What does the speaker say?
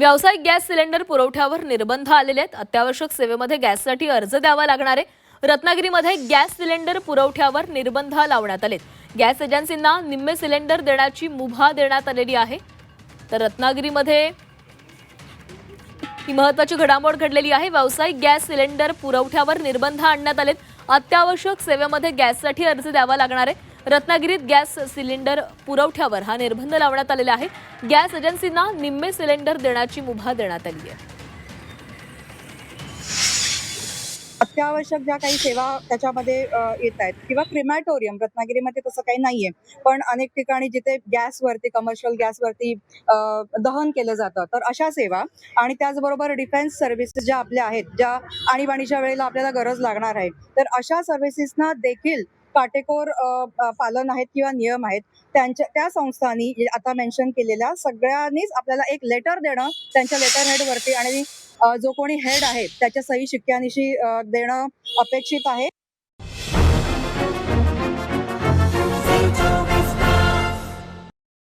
व्यावसायिक gas cylinder पुरवठ्यावर निर्बंध आलेले आहेत। अत्यावश्यक सेवेमध्ये गॅससाठी अर्ज द्यावा लागणार आहे। रत्नागिरीमध्ये गॅस सिलेंडर पुरवठ्यावर निर्बंध लावण्यात आलेत। गॅस एजन्सींना निम्मे सिलेंडर देण्याची मुभा देण्यात आलेली आहे। तर रत्नागिरीमध्ये ही महत्त्वाची घडामोड घडलेली आहे। व्यावसायिक गॅस सिलेंडर पुरवठ्यावर निर्बंध आणण्यात आलेत। अत्यावश्यक सेवेमध्ये गॅससाठी अर्ज द्यावा लागणार आहे। रत्नागिरीत गॅस सिलेंडर पुरवठ्यावर हा निर्बंध लावण्यात आलेला आहे। गॅस एजन्सींना निम्मे सिलेंडर देण्याची मुभा देण्यात आली आहे। अत्यावश्यक ज्या काही सेवा त्याच्यामध्ये येत आहेत किंवा क्रिमॅटोरियम रत्नागिरीमध्ये तसं काही नाहीये, पण अनेक ठिकाणी जिथे गॅसवरती कमर्शियल गॅसवरती दहन केलं जातं, तर अशा सेवा आणि त्याचबरोबर डिफेन्स सर्व्हिसेस ज्या आपल्या आहेत, ज्या आणीबाणीच्या वेळेला आपल्याला गरज लागणार आहे, तर अशा सर्व्हिसेसना देखील काटेकोर पालन आहेत किंवा नियम आहेत। त्या संस्थांनी आता मेन्शन केलेल्या सगळ्यांनीच आपल्याला एक लेटर देणं त्यांच्या लेटर हेडवरती आणि जो कोणी हेड आहे त्याच्या सही शिक्क्यानिशी देणं अपेक्षित आहे।